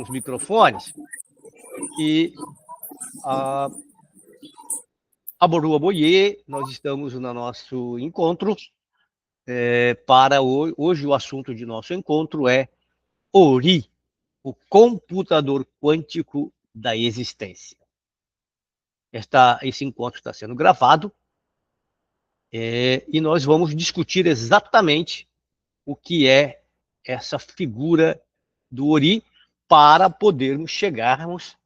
os microfones e a Boru Aboye, nós estamos no nosso encontro para hoje o assunto de nosso encontro é Ori, o computador quântico da existência. Esse encontro está sendo gravado e nós vamos discutir exatamente o que é essa figura do Ori para podermos chegarmos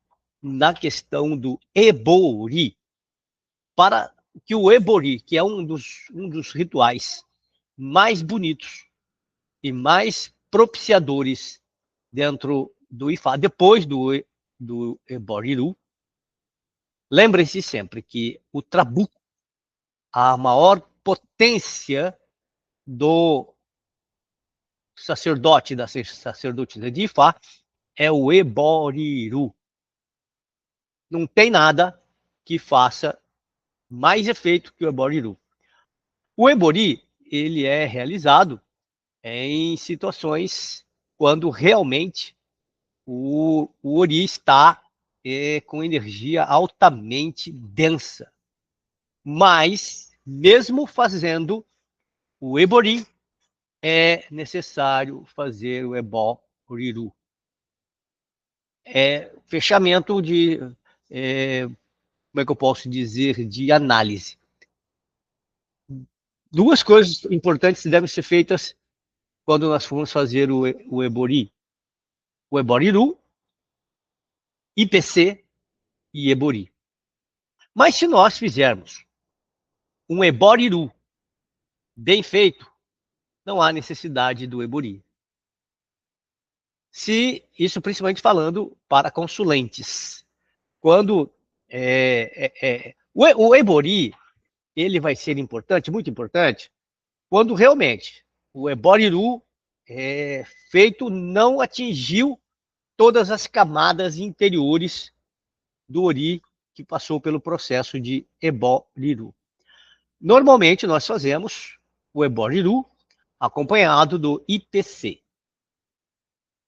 na questão do Ebori, para que o Ebori, que é um dos rituais mais bonitos e mais propiciadores dentro do Ifá, depois do Eboriru, lembrem-se sempre que o Trabuco, a maior potência do sacerdote da sacerdotisa de Ifá, é o Eboriru. Não tem nada que faça mais efeito que o Eboriru. O Ebori, ele é realizado em situações quando realmente o Ori está com energia altamente densa. Mas, mesmo fazendo o Ebori, é necessário fazer o Eboriru. Fechamento de, como é que eu posso dizer, de análise. Duas coisas importantes devem ser feitas quando nós formos fazer o Ebori. O Eboriru, IPC e Ebori. Mas se nós fizermos um Eboriru bem feito, não há necessidade do Ebori. Isso principalmente falando para consulentes. Quando o Ebori, ele vai ser importante, muito importante, quando realmente o Eboriru feito não atingiu todas as camadas interiores do Ori que passou pelo processo de Eboriru. Normalmente nós fazemos o Eboriru acompanhado do IPC.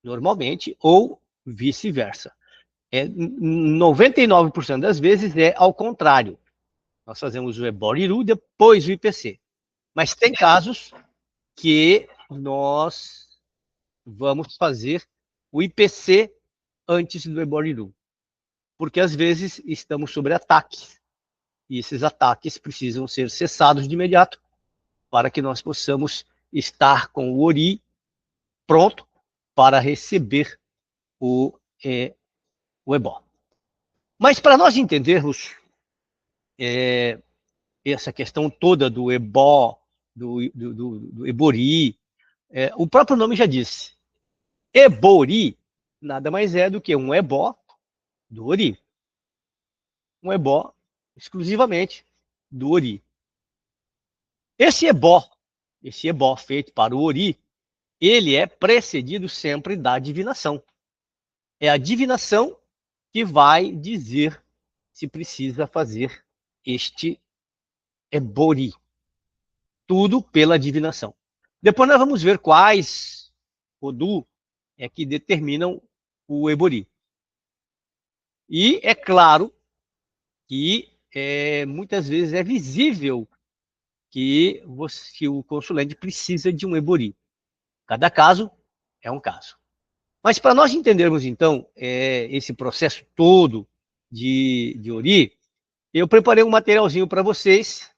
Normalmente, ou vice-versa. 99% das vezes é ao contrário. Nós fazemos o Eboriru, depois o IPC. Mas tem casos que nós vamos fazer o IPC antes do Eboriru. Porque às vezes estamos sob ataques. E esses ataques precisam ser cessados de imediato para que nós possamos estar com o Ori pronto para receber o Ebó. Mas para nós entendermos essa questão toda do Ebó, do Ebori, o próprio nome já disse. Ebori nada mais é do que um Ebó do Ori. Um Ebó exclusivamente do Ori. Esse ebó feito para o Ori, ele é precedido sempre da divinação. É a divinação que vai dizer se precisa fazer este Ebori. Tudo pela divinação. Depois nós vamos ver quais Odu que determinam o Ebori. E é claro que muitas vezes é visível que o consulente precisa de um Ebori. Cada caso é um caso. Mas para nós entendermos, então, esse processo todo de Ori, eu preparei um materialzinho para vocês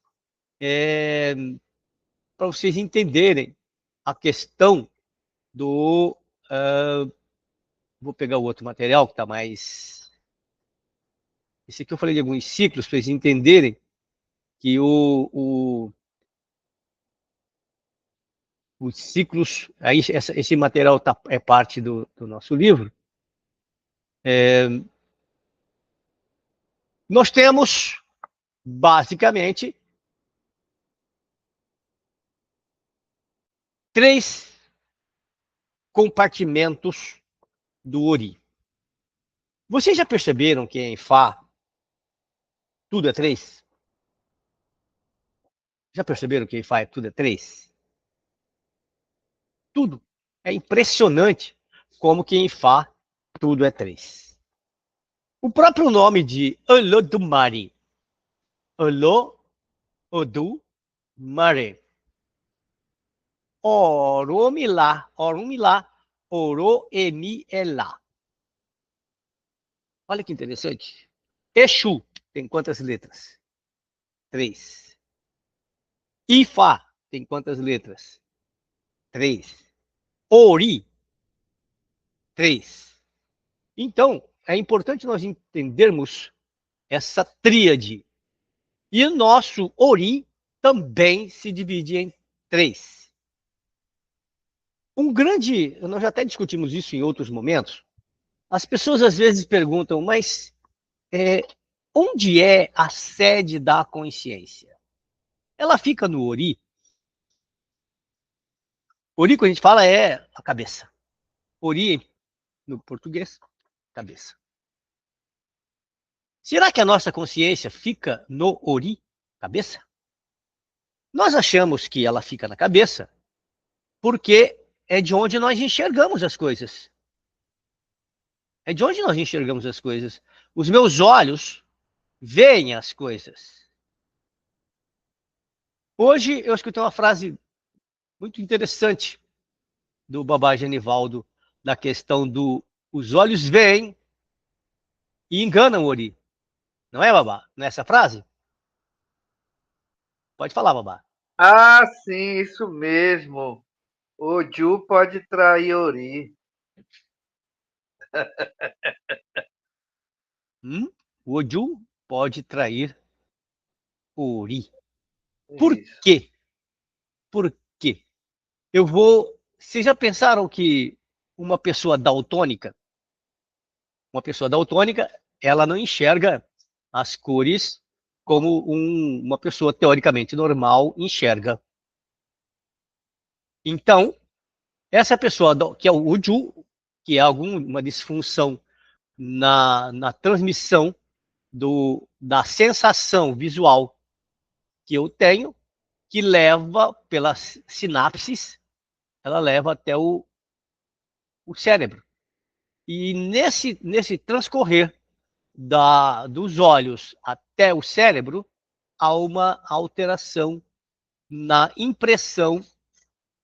entenderem a questão do... vou pegar o outro material que está mais... Esse aqui eu falei de alguns ciclos, para vocês entenderem que os ciclos, aí esse material é parte do nosso livro. Nós temos, basicamente, 3 compartimentos do Ori. Vocês já perceberam que em Fá tudo é 3? Já perceberam que em Fá tudo é 3? Tudo. É impressionante como que em Fá tudo é 3. O próprio nome de Olodumare, Olodumare, Oromilá, Oromilá, Oroemielá. Olha que interessante. Exu tem quantas letras? 3. Ifá tem quantas letras? 3. Ori, 3. Então, é importante nós entendermos essa tríade. E o nosso Ori também se divide em 3. Nós já até discutimos isso em outros momentos, as pessoas às vezes perguntam, mas onde é a sede da consciência? Ela fica no Ori. Ori, quando a gente fala, é a cabeça. Ori, no português, cabeça. Será que a nossa consciência fica no Ori, cabeça? Nós achamos que ela fica na cabeça porque é de onde nós enxergamos as coisas. É de onde nós enxergamos as coisas. Os meus olhos veem as coisas. Hoje eu escutei uma frase muito interessante do Babá Genivaldo, da questão do os olhos veem e enganam o Ori. Não é, Babá? Não é essa frase? Pode falar, Babá. Ah, sim, isso mesmo. O Ju pode trair Ori. O Oju pode trair o Ori. Por Isso. quê? Por quê? Eu vou. Vocês já pensaram que uma pessoa daltônica, ela não enxerga as cores como uma pessoa teoricamente normal enxerga. Então, essa pessoa que é o Uju, que é alguma disfunção na transmissão da sensação visual que eu tenho, que leva pelas sinapses, ela leva até o cérebro. E nesse transcorrer dos olhos até o cérebro, há uma alteração na impressão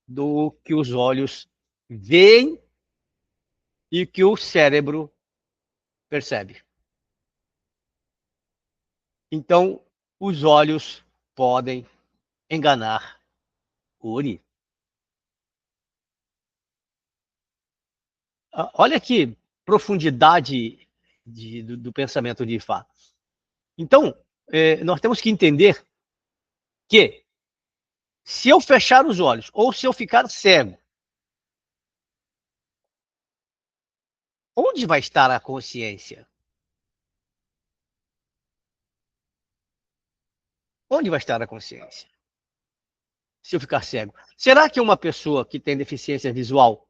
do que os olhos veem e que o cérebro percebe. Então, os olhos podem enganar o Ori. Olha que profundidade do pensamento de Ifá. Então, nós temos que entender que se eu fechar os olhos ou se eu ficar cego, onde vai estar a consciência? Onde vai estar a consciência? Se eu ficar cego. Será que uma pessoa que tem deficiência visual,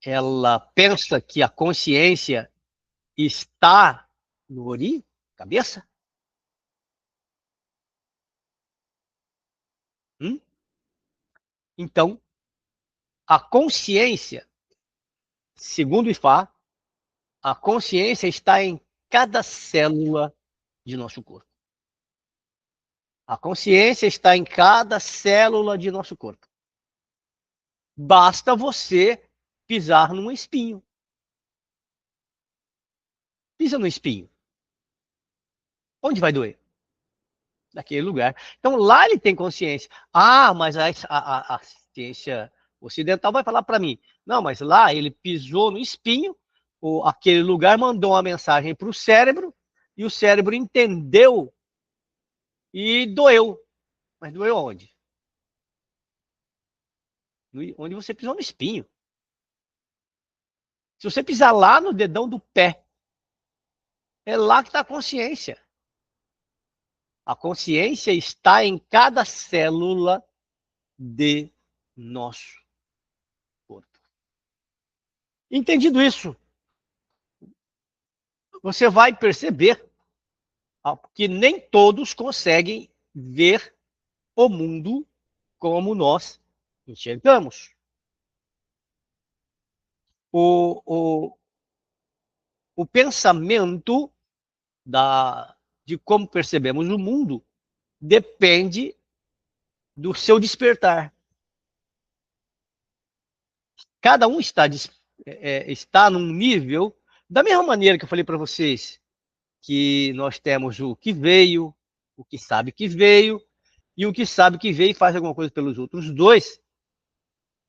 ela pensa que a consciência está no Ori, cabeça? Hum? Então, a consciência, segundo o Ifá, a consciência está em cada célula de nosso corpo. A consciência está em cada célula de nosso corpo. Basta você pisar num espinho. Pisa no espinho. Onde vai doer? Naquele lugar. Então lá ele tem consciência. Ah, mas a ciência ocidental vai falar para mim. Não, mas lá ele pisou no espinho, aquele lugar mandou uma mensagem para o cérebro, e o cérebro entendeu e doeu. Mas doeu onde? Onde você pisou no espinho. Se você pisar lá no dedão do pé, é lá que está a consciência. A consciência está em cada célula de nosso corpo. Entendido isso, você vai perceber que nem todos conseguem ver o mundo como nós enxergamos. O, o pensamento de como percebemos o mundo depende do seu despertar. Cada um está num nível, da mesma maneira que eu falei para vocês, que nós temos o que veio, o que sabe que veio, e o que sabe que veio e faz alguma coisa pelos outros dois,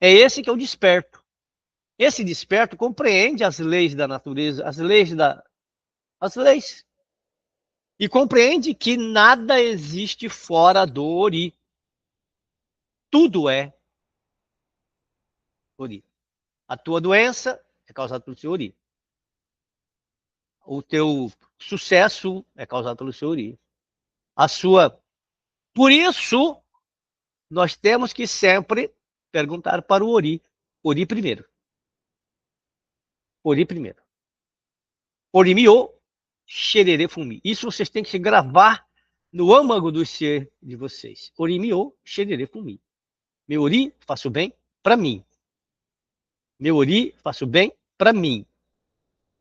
é esse que é o desperto. Esse desperto compreende as leis da natureza, as leis, e compreende que nada existe fora do Ori. Tudo é Ori. A tua doença é causada pelo seu Ori. O teu sucesso é causado pelo seu Ori. A sua. Por isso, nós temos que sempre perguntar para o Ori. Ori primeiro. Ori primeiro. Orimiô, xerere fumi. Isso vocês têm que gravar no âmago do ser de vocês. Orimiô, xerere fumi. Meu Ori, faço bem para mim. Meu Ori, faço bem para mim.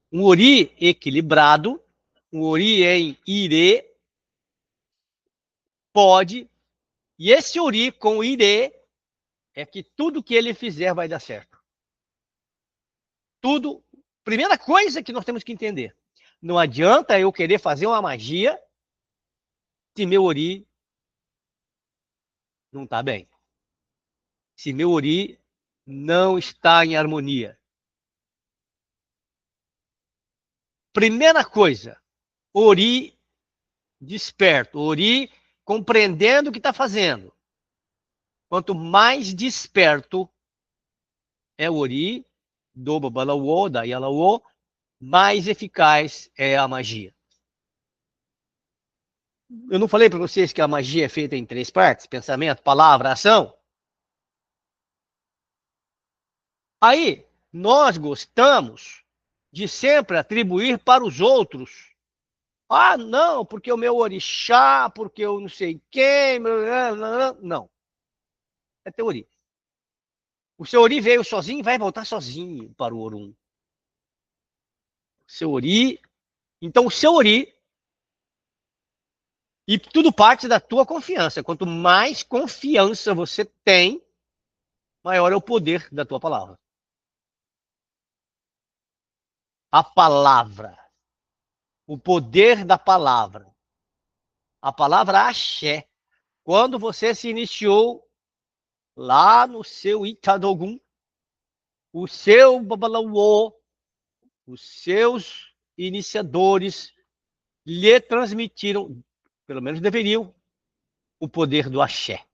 Um Ori equilibrado, um Ori em Ire, pode. E esse Ori com Ire é que tudo que ele fizer vai dar certo. Tudo. Primeira coisa que nós temos que entender. Não adianta eu querer fazer uma magia se meu Ori não está bem. Se meu Ori não está em harmonia. Primeira coisa, Ori desperto, Ori compreendendo o que está fazendo. Quanto mais desperto é o Ori, do Babalawo, da Yalawo, mais eficaz é a magia. Eu não falei para vocês que a magia é feita em 3 partes? Pensamento, palavra, ação? Aí, nós gostamos de sempre atribuir para os outros. Ah, não, porque o meu orixá, porque eu não sei quem. Não. É teoria. O seu Ori veio sozinho e vai voltar sozinho para o Orum. Seu Ori. Então, o seu Ori. E tudo parte da tua confiança. Quanto mais confiança você tem, maior é o poder da tua palavra. A palavra. O poder da palavra. A palavra axé. Quando você se iniciou lá no seu Itadogun, o seu Babalawô, os seus iniciadores lhe transmitiram, pelo menos deveriam, o poder do axé.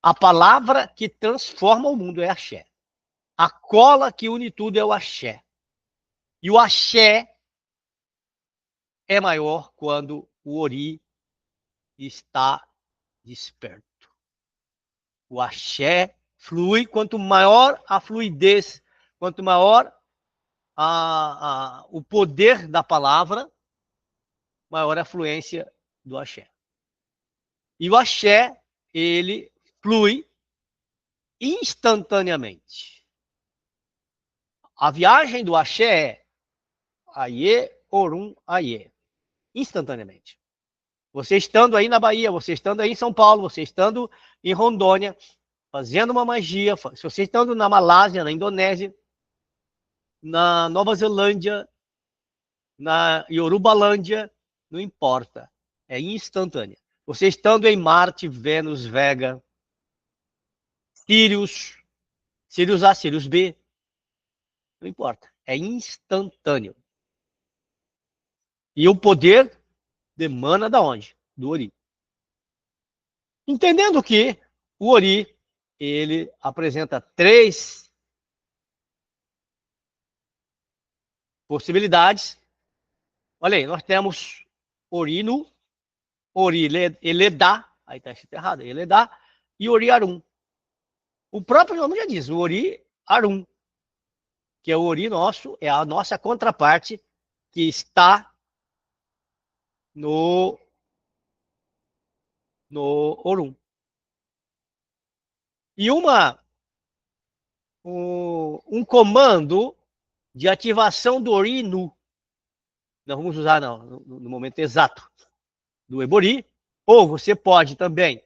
A palavra que transforma o mundo é axé. A cola que une tudo é o axé. E o axé é maior quando o Ori está desperto. O axé flui, quanto maior a fluidez, quanto maior o poder da palavra, maior a fluência do axé. E o axé, ele flui instantaneamente. A viagem do axé é Aie, Orum, Aie. Instantaneamente. Você estando aí na Bahia, você estando aí em São Paulo, você estando em Rondônia, fazendo uma magia, se você estando na Malásia, na Indonésia, na Nova Zelândia, na Yorubalândia, não importa. É instantânea. Você estando em Marte, Vênus, Vega, Sirius, Sirius A, Sirius B, não importa. É instantâneo. E o poder demana da onde? Do Ori. Entendendo que o Ori, ele apresenta 3 possibilidades. Olha aí, nós temos Ori Nu, Ori Eledá, aí está escrito errado, Eledá, e Ori Arum. O próprio nome já diz, o Ori Arum, que é o Ori nosso, é a nossa contraparte que está no Orum. E um comando de ativação do Ori Nu. Nós vamos usar no momento exato do Ebori, ou você pode também,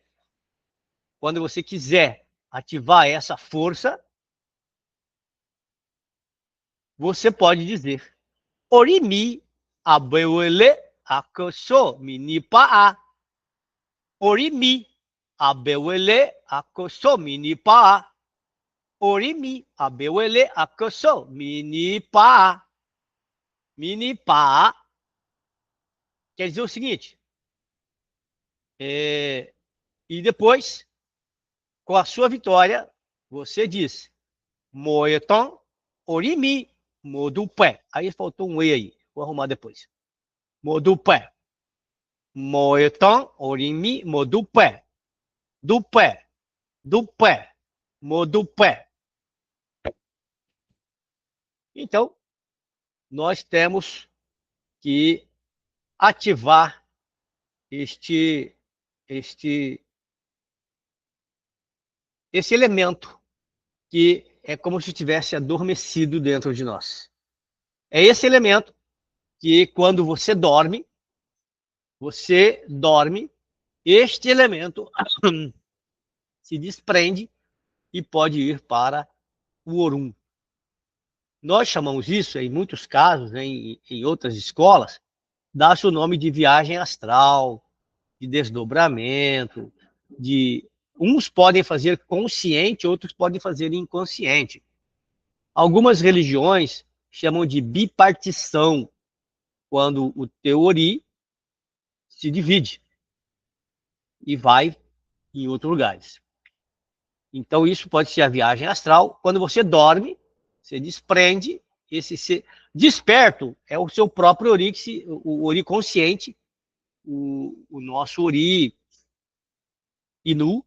quando você quiser ativar essa força, você pode dizer Orimi abewele akoso minipa. Orimi abewele akoso minipa. Orimi abewele akoso minipa. Minipa quer dizer o seguinte, e depois, com a sua vitória, você diz Moeton Orimi Modupé. Aí faltou um E aí, vou arrumar depois. Modupé. Moeton Orimi Modupé. Dupé. Dupé. Modupé. Então, nós temos que ativar esse elemento que é como se tivesse adormecido dentro de nós. É esse elemento que, quando você dorme, este elemento se desprende e pode ir para o Orum. Nós chamamos isso, em muitos casos, em outras escolas, dá-se o nome de viagem astral, de desdobramento, uns podem fazer consciente, outros podem fazer inconsciente. Algumas religiões chamam de bipartição, quando o teu Ori se divide e vai em outros lugares. Então, isso pode ser a viagem astral. Quando você dorme, você desprende, desperto é o seu próprio Ori, o Ori consciente, o nosso Ori Inu,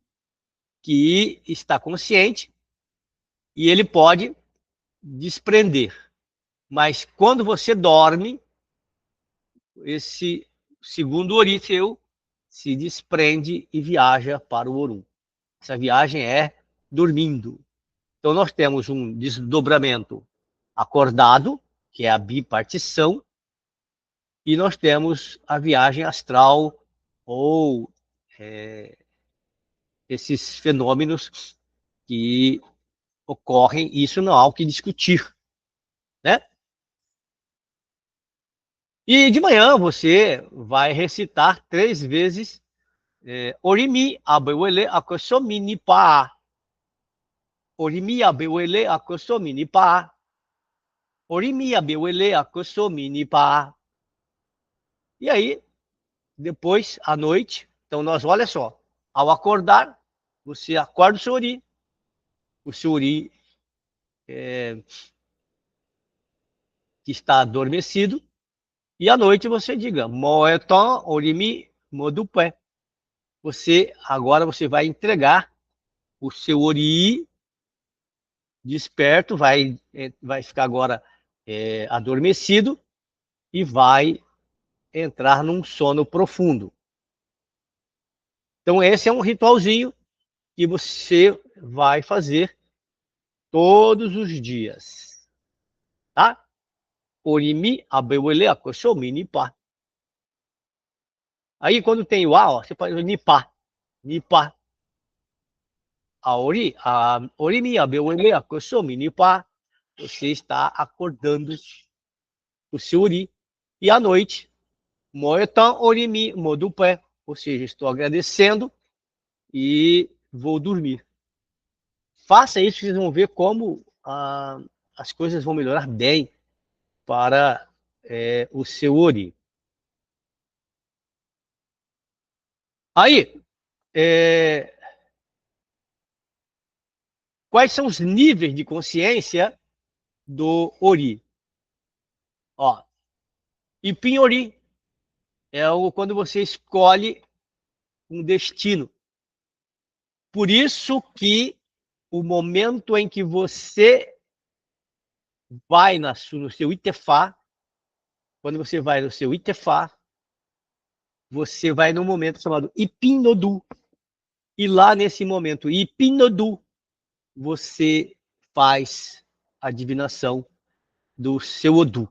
que está consciente, e ele pode desprender. Mas quando você dorme, esse segundo Ori seu se desprende e viaja para o Orum. Essa viagem é dormindo. Então, nós temos um desdobramento acordado, que é a bipartição, e nós temos a viagem astral, ou esses fenômenos que ocorrem, isso não há o que discutir, né? E de manhã você vai recitar 3 vezes Orimi abewele akosomini pa. Orimi abewele akosomini pa. Orimi abewele akosomini pa. E aí, depois, à noite, então olha só, ao acordar, você acorda o seu Ori que está adormecido, e à noite você diga, Moeton Orimi Modupé. Agora você vai entregar o seu Ori desperto, vai ficar agora adormecido e vai entrar num sono profundo. Então, esse é um ritualzinho que você vai fazer todos os dias, tá? Orimi abewele akosomini pa. Aí, quando tem o A, ó, você pode nipá, nipá. Orimi abewele akosomini pa. Você está acordando o seu Ori. E à noite, Moetan Orimi Modupé. Ou seja, estou agradecendo e vou dormir. Faça isso, vocês vão ver como as coisas vão melhorar bem para o seu Ori. Aí, quais são os níveis de consciência do Ori? Ó, Ipin Ori é quando você escolhe um destino. Por isso que o momento em que você vai no seu Itefá, quando você vai no seu Itefá, você vai num momento chamado Ipinodu. E lá nesse momento, Ipinodu, você faz a divinação do seu Odu,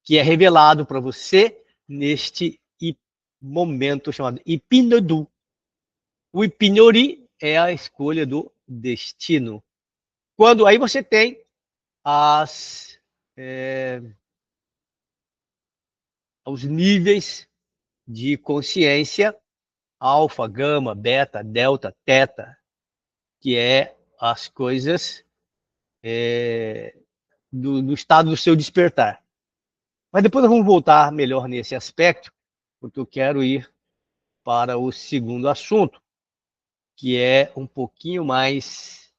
que é revelado para você neste momento chamado Ipinodu. O Ipinori é a escolha do destino. Quando aí você tem as, os níveis de consciência, alfa, gama, beta, delta, teta, que é as coisas do estado do seu despertar. Mas depois nós vamos voltar melhor nesse aspecto, porque eu quero ir para o segundo assunto, que é um pouquinho mais.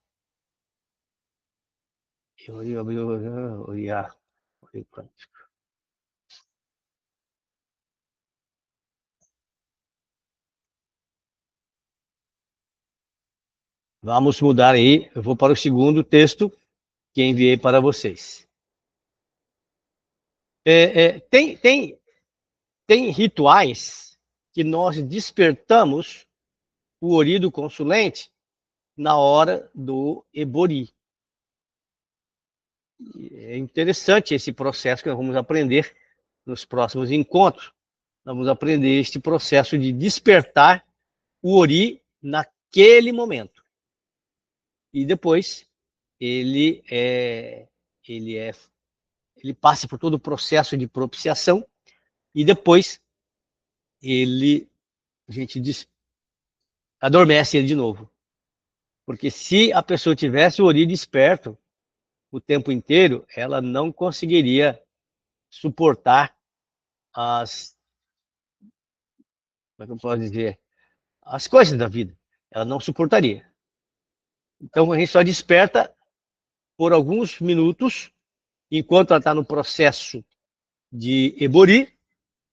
Vamos mudar aí. Eu vou para o segundo texto que enviei para vocês. Tem rituais que nós despertamos o Ori do consulente na hora do Ebori. É interessante esse processo que nós vamos aprender nos próximos encontros. Nós vamos aprender este processo de despertar o Ori naquele momento. E depois ele passa por todo o processo de propiciação e depois a gente adormece ele de novo. Porque se a pessoa tivesse o Ori desperto o tempo inteiro, ela não conseguiria suportar como é que eu posso dizer, as coisas da vida. Ela não suportaria. Então a gente só desperta por alguns minutos, enquanto ela está no processo de Ebori,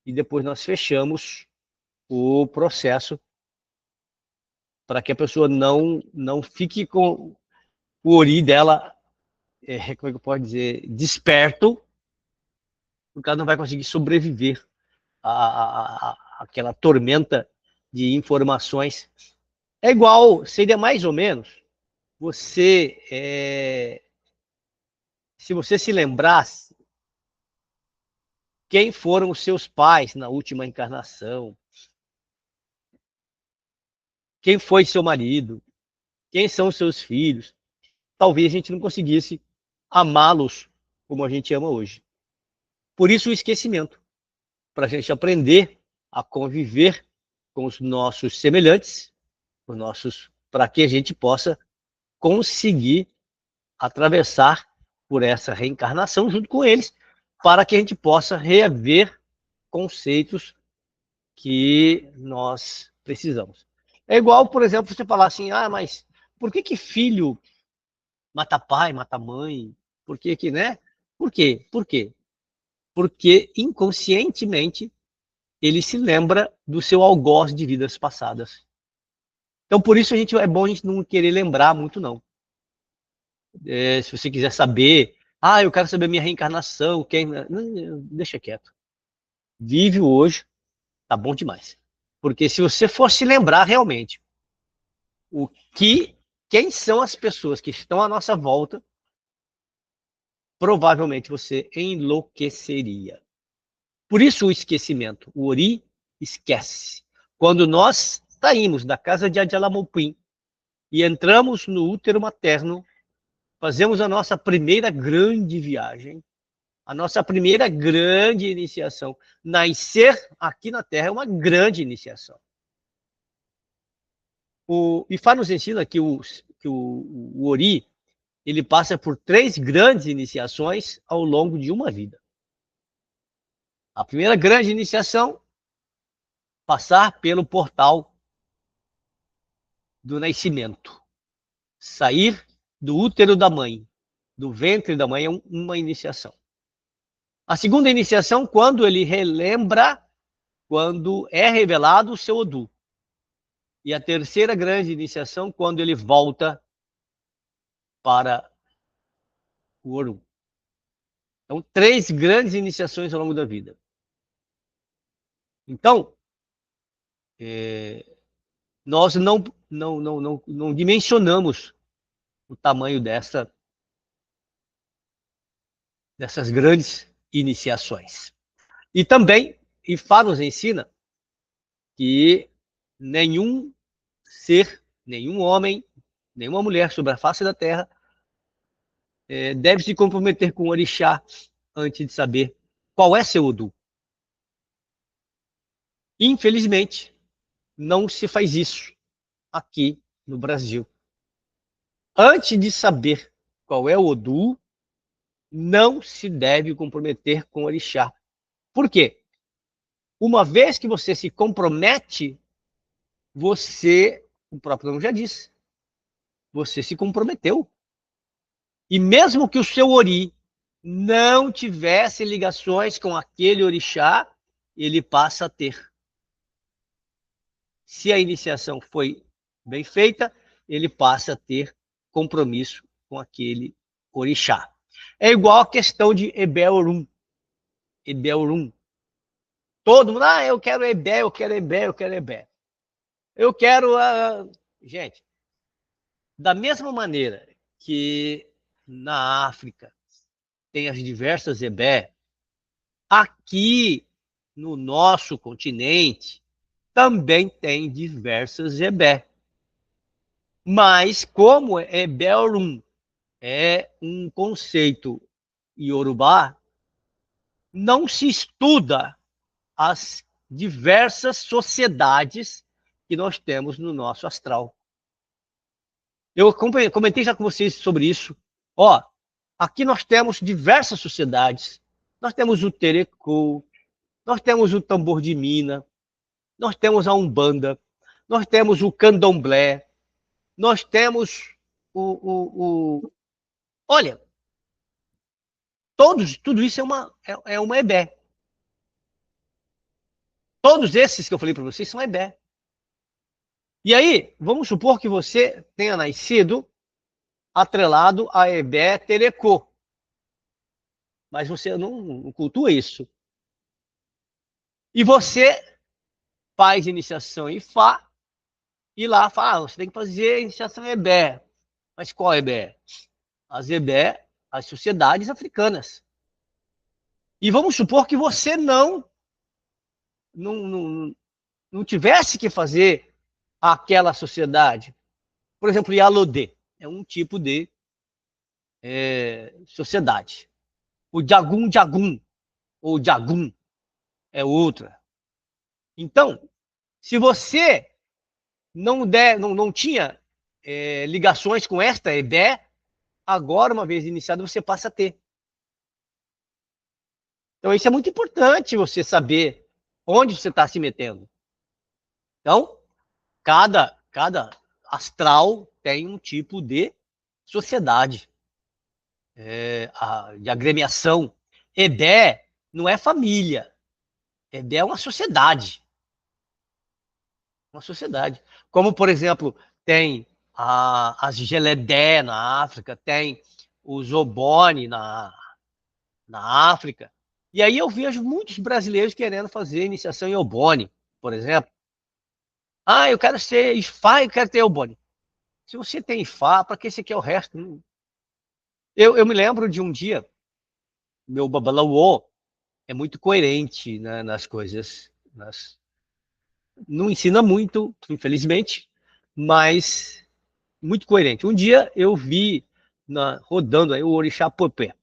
e depois nós fechamos o processo para que a pessoa não fique com o Ori dela, como é que eu posso dizer, desperto, porque ela não vai conseguir sobreviver àquela tormenta de informações. É igual, seria mais ou menos, se você se lembrasse quem foram os seus pais na última encarnação, quem foi seu marido, quem são os seus filhos, talvez a gente não conseguisse amá-los como a gente ama hoje. Por isso o esquecimento, para a gente aprender a conviver com os nossos semelhantes, para que a gente possa conseguir atravessar por essa reencarnação junto com eles, para que a gente possa rever conceitos que nós precisamos. É igual, por exemplo, você falar assim, mas por que filho mata pai, mata mãe? Por que, né? Por quê? Por quê? Porque inconscientemente ele se lembra do seu algoz de vidas passadas. Então, por isso é bom a gente não querer lembrar muito, não. Se você quiser saber, eu quero saber minha reencarnação, não, deixa quieto. Vive o hoje, tá bom demais. Porque se você for se lembrar realmente quem são as pessoas que estão à nossa volta, provavelmente você enlouqueceria. Por isso o esquecimento. O Ori esquece. Quando nós saímos da casa de Adjalamopim e entramos no útero materno, fazemos a nossa primeira grande viagem, a nossa primeira grande iniciação. Nascer aqui na Terra é uma grande iniciação. O Ifá nos ensina que o Ori ele passa por 3 grandes iniciações ao longo de uma vida. A primeira grande iniciação, passar pelo portal do nascimento. Sair do útero da mãe, do ventre da mãe, é uma iniciação. A segunda iniciação, quando ele relembra, quando é revelado o seu Odu. E a terceira grande iniciação, quando ele volta para o Orum. Então, 3 grandes iniciações ao longo da vida. Então, nós não dimensionamos o tamanho dessas grandes iniciações. E também, Ifá nos ensina que nenhum ser, nenhum homem, nenhuma mulher sobre a face da Terra deve se comprometer com o orixá antes de saber qual é seu Odu. Infelizmente, não se faz isso aqui no Brasil. Antes de saber qual é o Odu, não se deve comprometer com o orixá. Por quê? Uma vez que você se compromete, o próprio nome já disse, você se comprometeu. E mesmo que o seu ori não tivesse ligações com aquele orixá, ele passa a ter. Se a iniciação foi bem feita, ele passa a ter compromisso com aquele orixá. É igual a questão de Ebé-Orum. Ebé-Orum. Todo mundo, eu quero Ebé, eu quero Ebé, eu quero Ebé. Eu quero... Gente, da mesma maneira que na África tem as diversas Ebé, aqui no nosso continente também tem diversas Ebé. Mas como Ebé-Orum é um conceito iorubá, não se estuda as diversas sociedades que nós temos no nosso astral. Eu comentei já com vocês sobre isso. Aqui nós temos diversas sociedades. Nós temos o Terecô, nós temos o Tambor de Mina, nós temos a Umbanda, nós temos o Candomblé, nós temos Olha, tudo isso é uma Ebé. Todos esses que eu falei para vocês são Ebé. E aí, vamos supor que você tenha nascido atrelado a Ebé Terecô. Mas você não cultua isso. E você faz iniciação em Fá, e lá fala, você tem que fazer iniciação em Ebé. Mas qual Ebé? As Ebé, as sociedades africanas. E vamos supor que você não tivesse que fazer aquela sociedade. Por exemplo, Yalodê é um tipo de sociedade. O Jagum Jagum, ou Jagum, é outra. Então, se você não tinha ligações com esta Ebé, agora, uma vez iniciado, você passa a ter. Então, isso é muito importante, você saber onde você está se metendo. Então, cada astral tem um tipo de sociedade, de agremiação. Ebé não é família. Ebé é uma sociedade. Uma sociedade. Como, por exemplo, tem as Geledé na África, tem os Obone na África. E aí eu vejo muitos brasileiros querendo fazer iniciação em Obone, por exemplo. Eu quero ser Ifá e quero ter Obone. Se você tem Ifá, para que você quer o resto? Eu me lembro de um dia, meu Babalaô é muito coerente, né, nas coisas. Não ensina muito, infelizmente, mas muito coerente. Um dia eu vi rodando aí o Orixá Popé.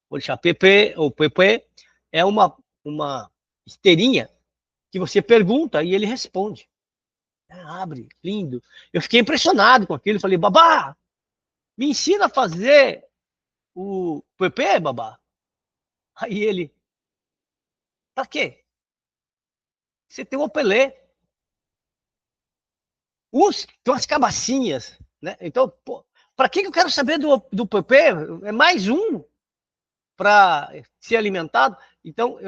O Orixá Pepe, ou Pepe, é uma esteirinha que você pergunta e ele responde. Abre, lindo. Eu fiquei impressionado com aquilo. Falei, babá, me ensina a fazer o Pepe, babá. Aí ele, pra quê? Você tem o Pelé. Tem umas cabacinhas, né? Então, para que eu quero saber do Pepe? É mais um para ser alimentado. Então,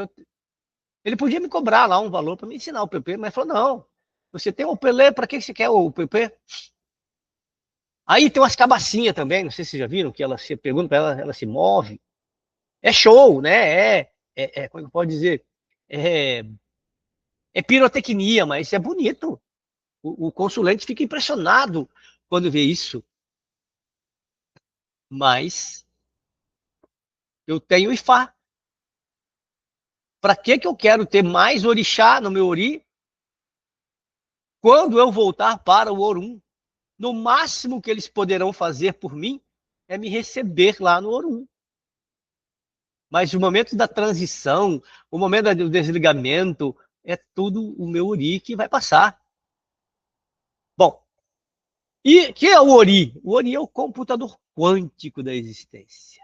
ele podia me cobrar lá um valor para me ensinar o PP, mas falou, não, você tem o Pelé, para que você quer o PP? Aí tem umas cabacinhas também, não sei se vocês já viram, que ela se pergunta para ela, ela se move. É show, né? Como é que pode dizer? É, é pirotecnia, mas é bonito. O consulente fica impressionado quando vê isso. Mas Eu tenho Ifá. Para que eu quero ter mais orixá no meu ori quando eu voltar para o Orum? No máximo que eles poderão fazer por mim é me receber lá no Orum. Mas o momento da transição, o momento do desligamento, é tudo o meu ori que vai passar. Bom, e que é o ori? O ori é o computador quântico da existência.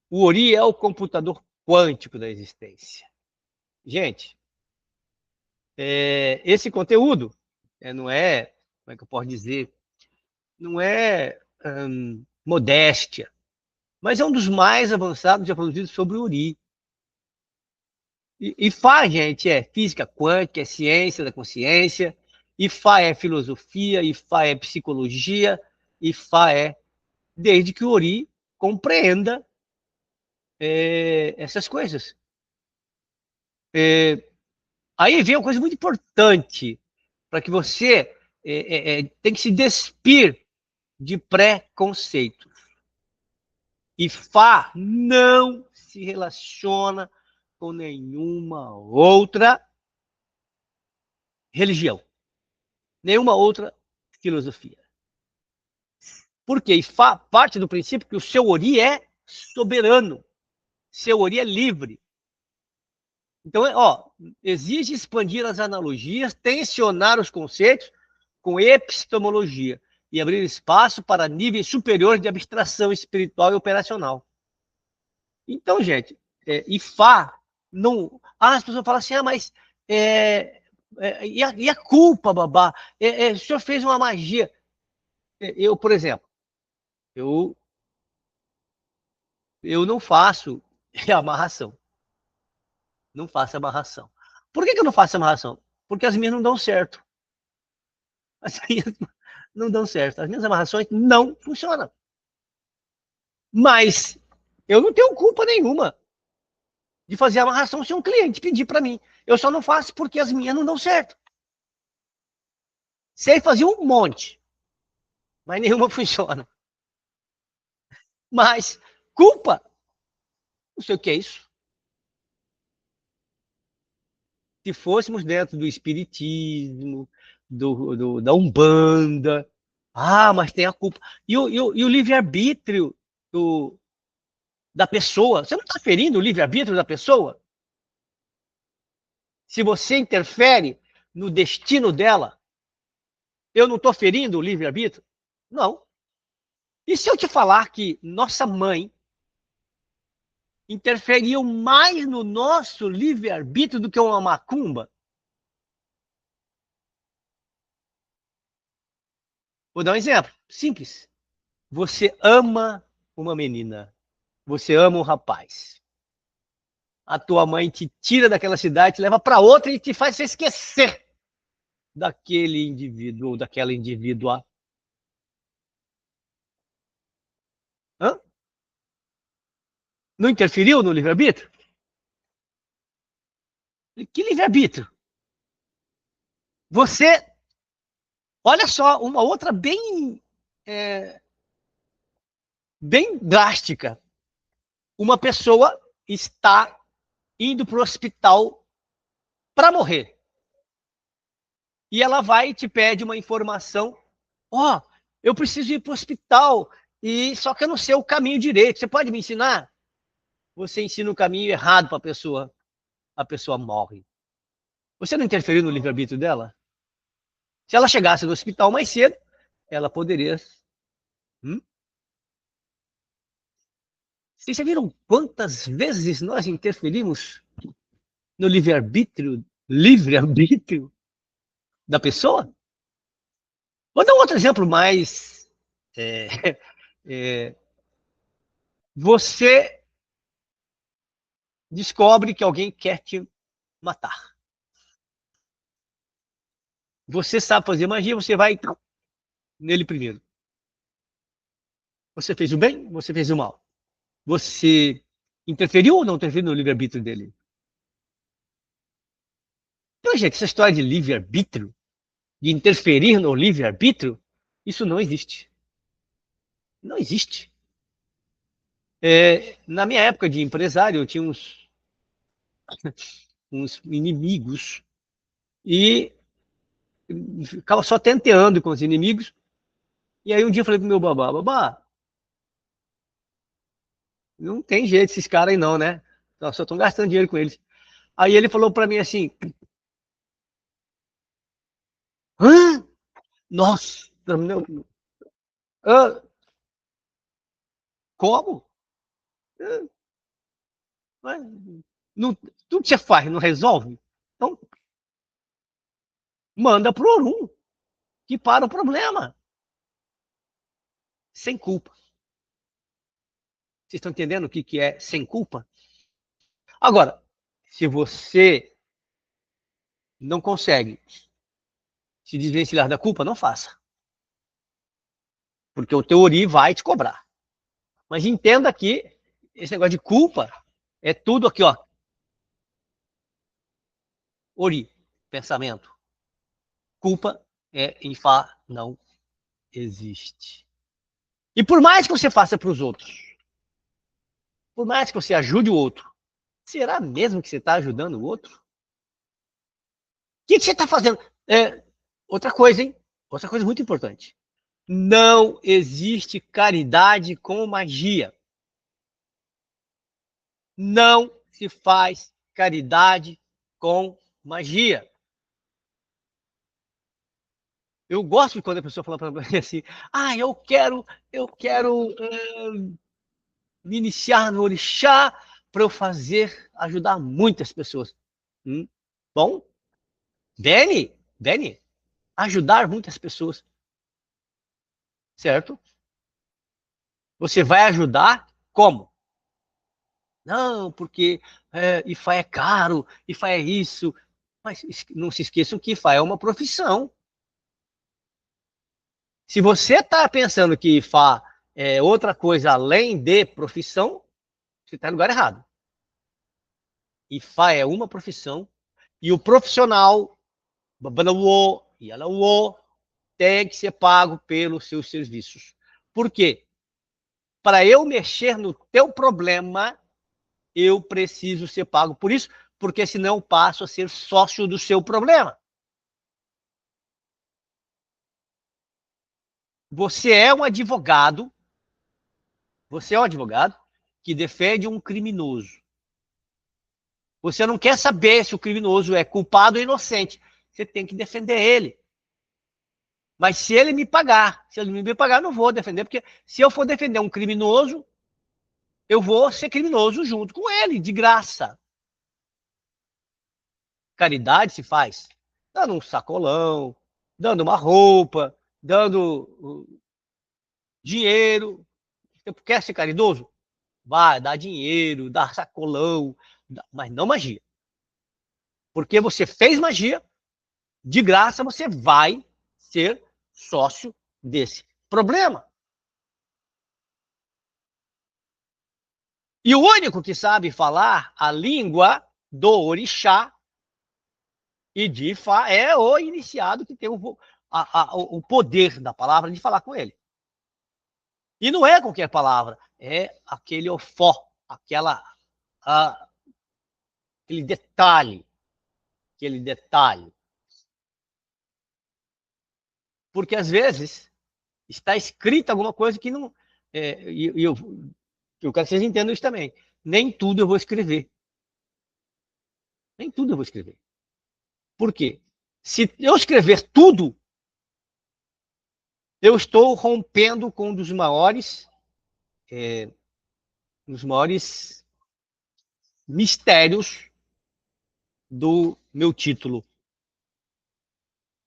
O ori é o computador quântico da existência. Gente, esse conteúdo não é, como é que eu posso dizer, não é modéstia, mas é um dos mais avançados já produzidos sobre o ori. E Fá, gente, é física quântica, é ciência da consciência, e Fá é filosofia, e Fá é psicologia, e Fá é desde que o ori compreenda essas coisas. Aí vem uma coisa muito importante para que você tem que se despir de preconceito. E Fá não se relaciona com nenhuma outra religião, nenhuma outra filosofia. Porque Ifá parte do princípio que o seu ori é soberano, seu ori é livre. Então, exige expandir as analogias, tensionar os conceitos com epistemologia e abrir espaço para níveis superiores de abstração espiritual e operacional. Então, gente, Ifá não. As pessoas falam assim, mas e a culpa, babá? O senhor fez uma magia. Eu, por exemplo, eu não faço amarração. Não faço amarração. Por que eu não faço amarração? Porque as minhas não dão certo. As minhas não dão certo. As minhas amarrações não funcionam. Mas eu não tenho culpa nenhuma de fazer amarração se um cliente pedir para mim. Eu só não faço porque as minhas não dão certo. Sei fazer um monte, mas nenhuma funciona. Mas culpa, não sei o que é isso. Se fôssemos dentro do espiritismo, da Umbanda, mas tem a culpa. E o livre-arbítrio da pessoa, você não está ferindo o livre-arbítrio da pessoa? Se você interfere no destino dela, eu não estou ferindo o livre-arbítrio? Não. E se eu te falar que nossa mãe interferiu mais no nosso livre-arbítrio do que uma macumba? Vou dar um exemplo simples. Você ama uma menina, você ama um rapaz. A tua mãe te tira daquela cidade, te leva para outra e te faz esquecer daquele indivíduo ou daquela indivídua. Hã? Não interferiu no livre-arbítrio? Que livre-arbítrio? Você, olha só, uma outra bem drástica. Uma pessoa está indo para o hospital para morrer. E ela vai e te pede uma informação. Eu preciso ir para o hospital, só que eu não sei o caminho direito. Você pode me ensinar? Você ensina o caminho errado para a pessoa morre. Você não interferiu no livre-arbítrio dela? Se ela chegasse no hospital mais cedo, ela poderia. Vocês já viram quantas vezes nós interferimos no livre-arbítrio da pessoa? Vou dar um outro exemplo mais. Você descobre que alguém quer te matar. Você sabe fazer magia, você vai nele primeiro. Você fez o bem, você fez o mal. Você interferiu ou não interferiu no livre-arbítrio dele? Então, gente, essa história de livre-arbítrio, de interferir no livre-arbítrio, isso não existe. Não existe. Na minha época de empresário, eu tinha uns inimigos e ficava só tenteando com os inimigos. E aí um dia eu falei pro meu babá, não tem jeito esses caras aí não, né? Só estão gastando dinheiro com eles. Aí ele falou para mim assim, hã? Nossa, meu, hã? Como? Hã? Não, tudo que você faz não resolve? Então, manda pro Orum, que para o problema. Sem culpa. Vocês estão entendendo o que é sem culpa? Agora, se você não consegue se desvencilhar da culpa, não faça. Porque o teu Ori vai te cobrar. Mas entenda que esse negócio de culpa é tudo aqui, ó. Ori, pensamento. Culpa é em Fá, não existe. E por mais que você faça para os outros, por mais que você ajude o outro, será mesmo que você está ajudando o outro? O que você está fazendo? Outra coisa, hein? Outra coisa muito importante. Não existe caridade com magia. Não se faz caridade com magia. Eu gosto de quando a pessoa fala para mim assim, eu quero me iniciar no orixá para eu ajudar muitas pessoas. Bom, Dene, ajudar muitas pessoas, certo? Você vai ajudar como? Não, porque IFA é caro, IFA é isso. Mas não se esqueçam que IFA é uma profissão. Se você está pensando que IFA é outra coisa além de profissão, você está no lugar errado. IFA é uma profissão e o profissional, Babalawô e Alawô, tem que ser pago pelos seus serviços. Por quê? Para eu mexer no teu problema, eu preciso ser pago por isso, porque senão eu passo a ser sócio do seu problema. Você é um advogado que defende um criminoso. Você não quer saber se o criminoso é culpado ou inocente. Você tem que defender ele. Mas se ele me pagar, eu não vou defender, porque se eu for defender um criminoso, eu vou ser criminoso junto com ele, de graça. Caridade se faz dando um sacolão, dando uma roupa, dando dinheiro. Você quer ser caridoso? Vai, dá dinheiro, dá sacolão, mas não magia. Porque você fez magia, de graça você vai ser sócio desse problema. E o único que sabe falar a língua do orixá e de Ifá é o iniciado que tem o poder da palavra de falar com ele. E não é qualquer palavra, é aquele ofó, aquele detalhe, Porque às vezes está escrita alguma coisa que não. Eu quero que vocês entendam isso também. Nem tudo eu vou escrever. Nem tudo eu vou escrever. Por quê? Se eu escrever tudo, eu estou rompendo com um dos maiores mistérios do meu título.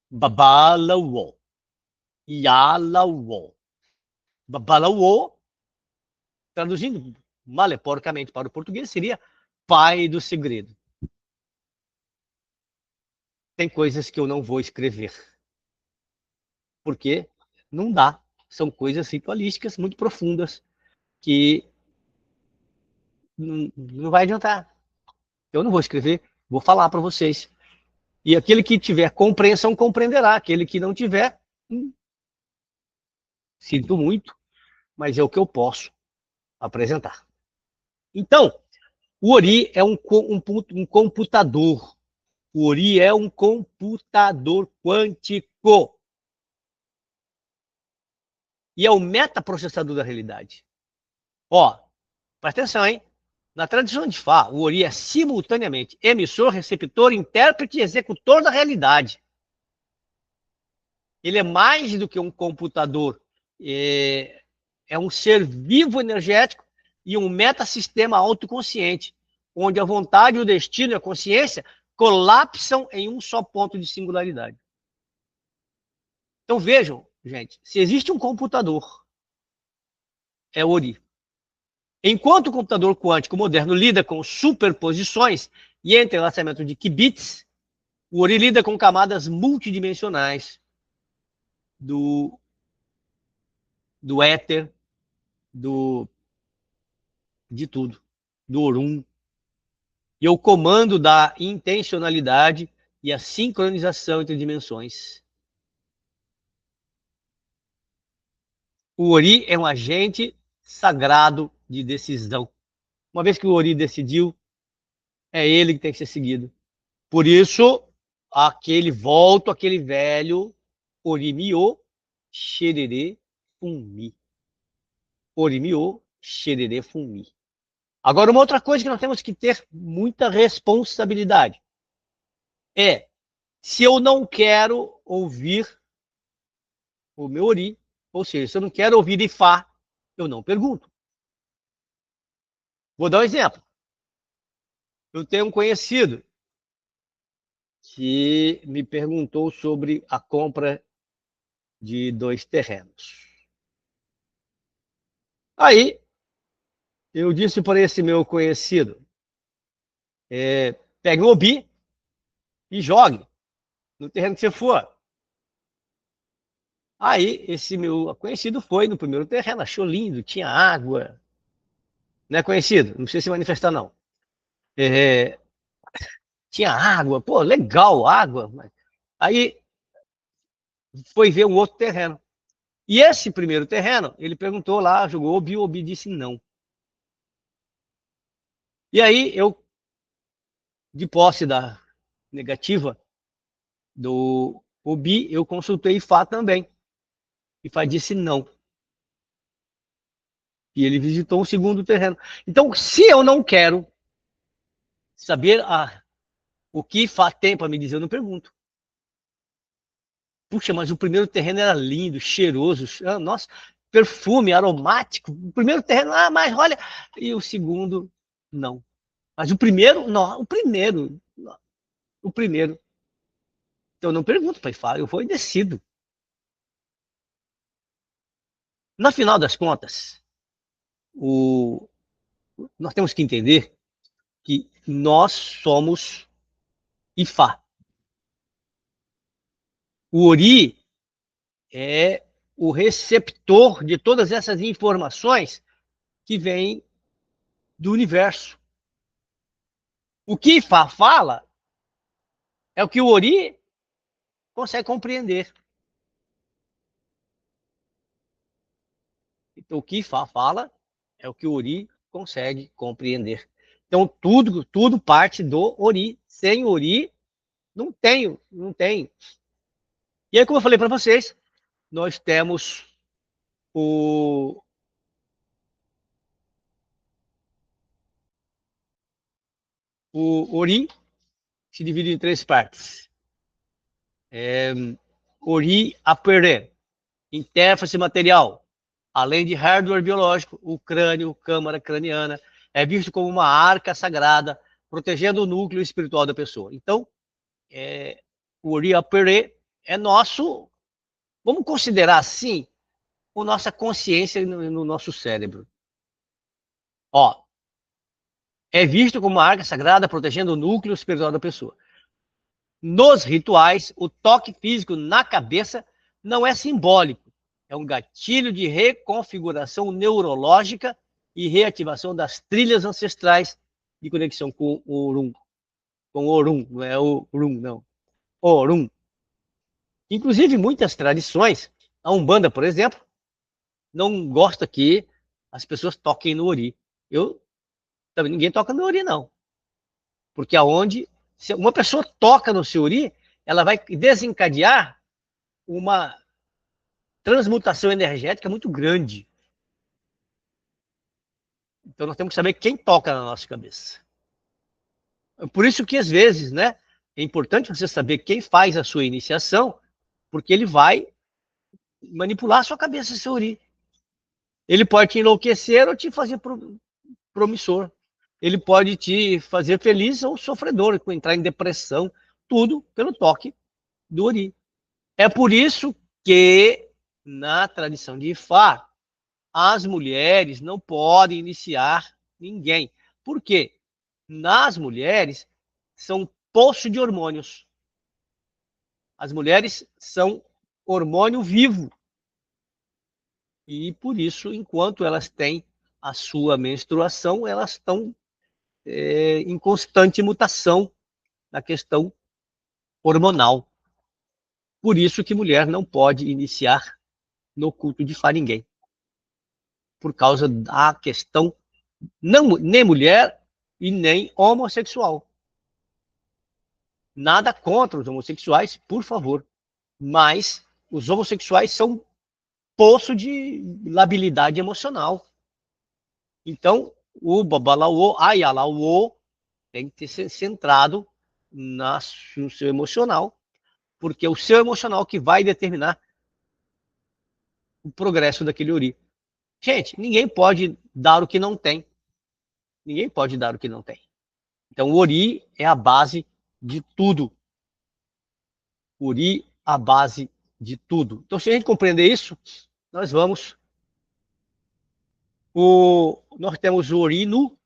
Babalawo. Yalawo. Babalawo, traduzindo maleporcamente para o português, seria pai do segredo. Tem coisas que eu não vou escrever. Porque não dá. São coisas ritualísticas muito profundas que não vai adiantar. Eu não vou escrever, vou falar para vocês. E aquele que tiver compreensão compreenderá. Aquele que não tiver, sinto muito, mas é o que eu posso apresentar. Então, o Ori é um computador. O Ori é um computador quântico. E é o metaprocessador da realidade. Ó, presta atenção, hein? Na tradição de Fá, o Ori é simultaneamente emissor, receptor, intérprete e executor da realidade. Ele é mais do que um computador. É um ser vivo energético e um metasistema autoconsciente, onde a vontade, o destino e a consciência colapsam em um só ponto de singularidade. Então vejam, gente, se existe um computador, é o Ori. Enquanto o computador quântico moderno lida com superposições e entrelaçamento de qubits, o Ori lida com camadas multidimensionais do éter, de tudo, do Orum, e o comando da intencionalidade e a sincronização entre dimensões. O Ori é um agente sagrado de decisão. Uma vez que o Ori decidiu, é ele que tem que ser seguido. Por isso, aquele velho Ori-myo, Xerere, Fumi. Ori-myo, Xerere, Fumi. Agora, uma outra coisa que nós temos que ter muita responsabilidade é, se eu não quero ouvir o meu Ori, ou seja, se eu não quero ouvir Ifá, eu não pergunto. Vou dar um exemplo. Eu tenho um conhecido que me perguntou sobre a compra de 2 terrenos. Aí, eu disse para esse meu conhecido, pegue um Obi e jogue no terreno que você for. Aí, esse meu conhecido foi no primeiro terreno, achou lindo, tinha água. Não é conhecido? Não precisa se manifestar, não. Tinha água, pô, legal, água. Aí, foi ver um outro terreno. E esse primeiro terreno, ele perguntou lá, jogou Obi, o Obi disse não. E aí, eu, de posse da negativa do Obi, eu consultei Ifá também. Ifá disse não. E ele visitou um segundo terreno. Então, se eu não quero saber o que Ifá tem para me dizer, eu não pergunto. Puxa, mas o primeiro terreno era lindo, cheiroso, nossa, perfume, aromático. O primeiro terreno, mas olha. E o segundo, não. Mas o primeiro, não, o primeiro. O primeiro. Então eu não pergunto para Ifá, eu vou e decido. Na final das contas, nós temos que entender que nós somos Ifá. O Ori é o receptor de todas essas informações que vêm do universo. O que Ifá fala é o que o Ori consegue compreender. Então, o que Ifá fala é o que o Ori consegue compreender. Então, tudo parte do Ori. Sem Ori, não tem. E aí, como eu falei para vocês, nós temos o Ori, que se divide em 3 partes. Ori Apere, interface material, além de hardware biológico, o crânio, câmara craniana, é visto como uma arca sagrada, protegendo o núcleo espiritual da pessoa. Então, o Ori Apere é nosso, vamos considerar assim, a nossa consciência no nosso cérebro. Ó, é visto como uma arca sagrada, protegendo o núcleo espiritual da pessoa. Nos rituais, o toque físico na cabeça não é simbólico, é um gatilho de reconfiguração neurológica e reativação das trilhas ancestrais de conexão com o Orum. Com o Orum, não é o Orum, não. Orum. Inclusive, muitas tradições, a Umbanda, por exemplo, não gosta que as pessoas toquem no Ori. Eu Também ninguém toca no uri, não. Porque aonde se uma pessoa toca no seu uri, ela vai desencadear uma transmutação energética muito grande. Então nós temos que saber quem toca na nossa cabeça. Por isso que às vezes, né, é importante você saber quem faz a sua iniciação, porque ele vai manipular a sua cabeça, seu uri. Ele pode te enlouquecer ou te fazer promissor. Ele pode te fazer feliz ou sofredor, entrar em depressão, tudo pelo toque do uri. É por isso que, na tradição de Ifá, as mulheres não podem iniciar ninguém. Por quê? Nas mulheres, são poço de hormônios. As mulheres são hormônio vivo. E por isso, enquanto elas têm a sua menstruação, elas estão em constante mutação na questão hormonal. Por isso que mulher não pode iniciar no culto de Fá ninguém. Por causa da questão não, nem mulher e nem homossexual. Nada contra os homossexuais, por favor. Mas os homossexuais são poço de labilidade emocional. Então, o Babalaô, Ayalaô, tem que ser centrado no seu emocional, porque é o seu emocional que vai determinar o progresso daquele uri. Gente, ninguém pode dar o que não tem. Ninguém pode dar o que não tem. Então, o ori é a base de tudo. O uri, a base de tudo. Então, se a gente compreender isso, nós vamos. Nós temos o ori nu,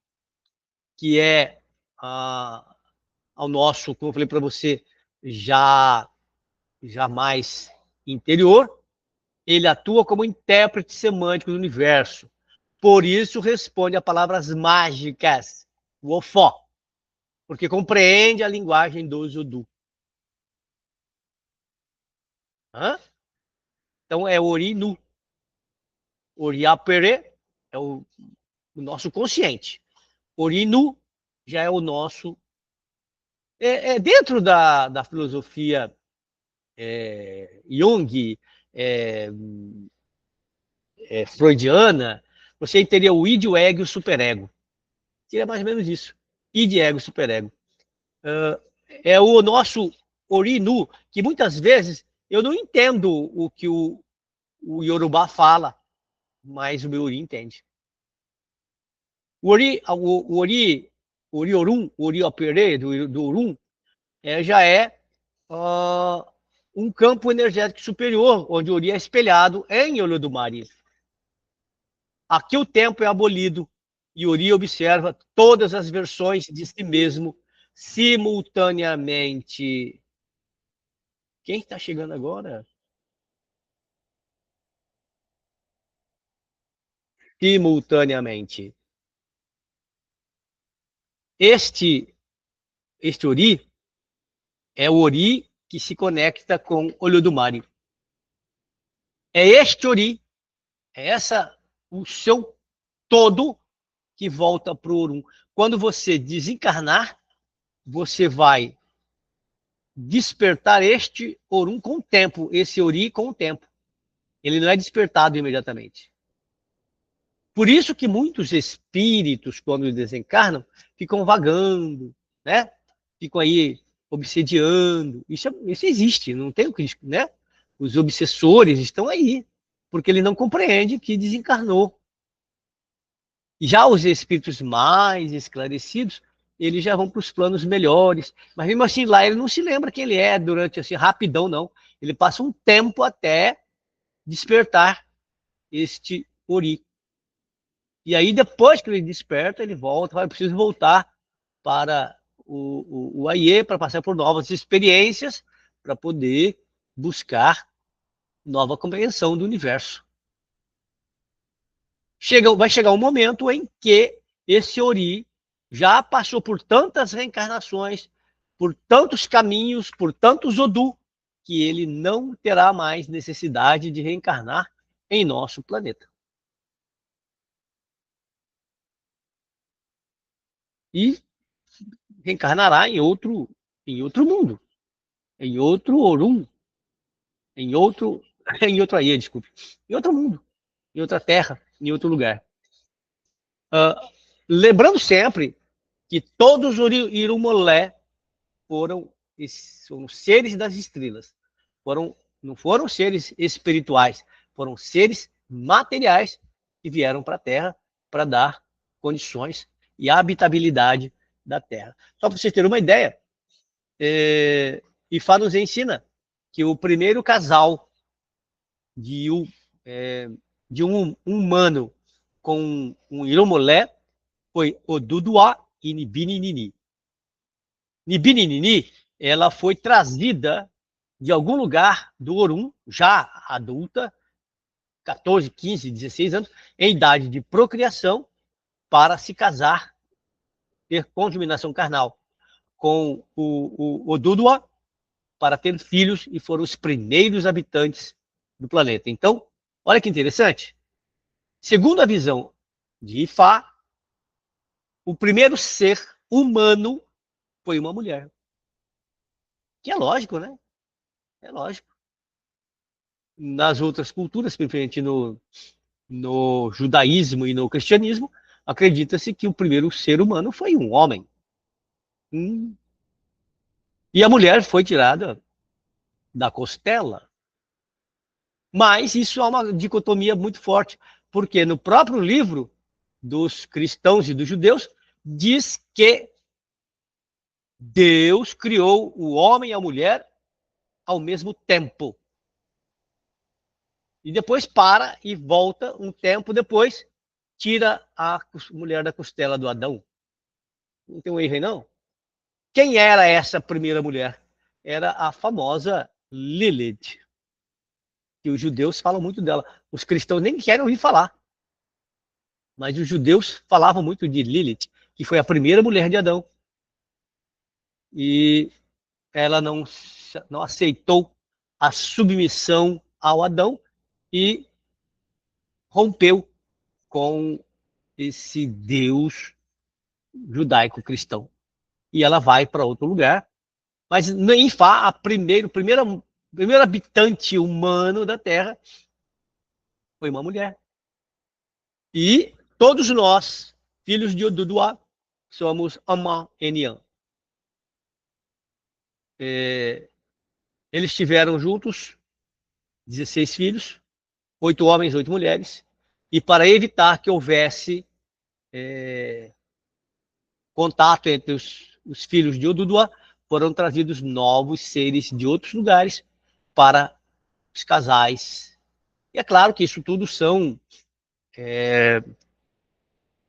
que é ao nosso, como eu falei para você, já mais interior. Ele atua como intérprete semântico do universo. Por isso responde a palavras mágicas, o ofó, porque compreende a linguagem do Zodu. Então é Ori Nu. Oriapere é o nosso consciente. Ori Nu já é o nosso. Dentro da filosofia Jung, freudiana, você teria o id, o ego e o superego. Seria mais ou menos isso. Id, ego e superego. É o nosso Ori Nu, que muitas vezes eu não entendo o que o Yorubá fala, mas o meu Ori entende. O Ori Orum, o Ori Apere do Orum, já é um campo energético superior, onde o Ori é espelhado em Olodumare. Aqui o tempo é abolido e Ori observa todas as versões de si mesmo simultaneamente. Quem está chegando agora? Simultaneamente. Este Ori é o Ori que se conecta com Olodumare. É este Ori, o seu todo que volta para o Orum. Quando você desencarnar, você vai despertar este Orum com o tempo, esse Ori com o tempo. Ele não é despertado imediatamente. Por isso que muitos espíritos, quando desencarnam, ficam vagando, né? Ficam aí obsediando. Isso existe, não tem o que, né? Os obsessores estão aí, porque ele não compreende que desencarnou. Já os espíritos mais esclarecidos, eles já vão para os planos melhores. Mas mesmo assim, lá ele não se lembra quem ele é durante assim, rapidão, não. Ele passa um tempo até despertar este Ori. E aí, depois que ele desperta, ele volta, vai preciso voltar para o AIE para passar por novas experiências, para poder buscar nova compreensão do universo. Vai chegar um momento em que esse Ori já passou por tantas reencarnações, por tantos caminhos, por tantos Odu, que ele não terá mais necessidade de reencarnar em nosso planeta. e reencarnará em outro mundo, em outro Orum, em outro, em outra ilha, desculpe, em outro mundo, em outra terra, em outro lugar. Lembrando sempre que todos os Irumolé foram seres das estrelas. Não foram seres espirituais, foram seres materiais que vieram para a Terra para dar condições e habitabilidade da Terra. Só para vocês terem uma ideia, Ifá nos ensina que o primeiro casal de um humano com um Irumolé foi Oduduá e Nibininini. Nibininini, ela foi trazida de algum lugar do Orum, já adulta, 14, 15, 16 anos, em idade de procriação, para se casar, ter conjuminação carnal com o Oduduá, para ter filhos, e foram os primeiros habitantes do planeta. Então, olha que interessante. Segundo a visão de Ifá, o primeiro ser humano foi uma mulher. Que é lógico, né? É lógico. Nas outras culturas, principalmente no judaísmo e no cristianismo, acredita-se que o primeiro ser humano foi um homem. E a mulher foi tirada da costela. Mas isso é uma dicotomia muito forte, porque no próprio livro dos cristãos e dos judeus diz que Deus criou o homem e a mulher ao mesmo tempo. E depois para e volta um tempo depois, tira a mulher da costela do Adão. Não tem um erro aí, não? Quem era essa primeira mulher? Era a famosa Lilith, que os judeus falam muito dela. Os cristãos nem querem ouvir falar. Mas os judeus falavam muito de Lilith, que foi a primeira mulher de Adão. E ela não aceitou a submissão ao Adão e rompeu com esse Deus judaico-cristão. E ela vai para outro lugar. Mas em Fá, o primeiro habitante humano da Terra foi uma mulher. E todos nós, filhos de Oduduá, somos Ama-Enian. Eles tiveram juntos 16 filhos, 8 homens, 8 mulheres, e para evitar que houvesse contato entre os filhos de Oduduá, foram trazidos novos seres de outros lugares para os casais. E é claro que isso tudo são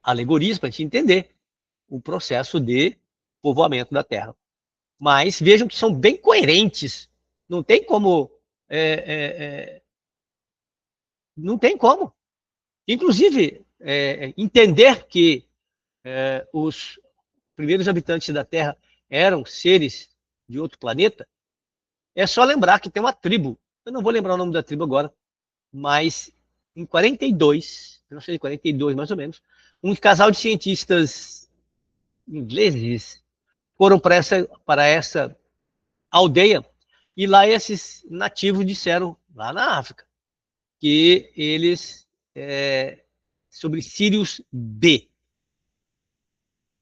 alegorias para a gente entender o processo de povoamento da Terra. Mas vejam que são bem coerentes. Não tem como. Não tem como. Inclusive, entender que os primeiros habitantes da Terra eram seres de outro planeta, é só lembrar que tem uma tribo. Eu não vou lembrar o nome da tribo agora, mas em 42, 1942 mais ou menos, um casal de cientistas ingleses foram para essa aldeia, e lá esses nativos disseram, lá na África, que eles, sobre Sirius B.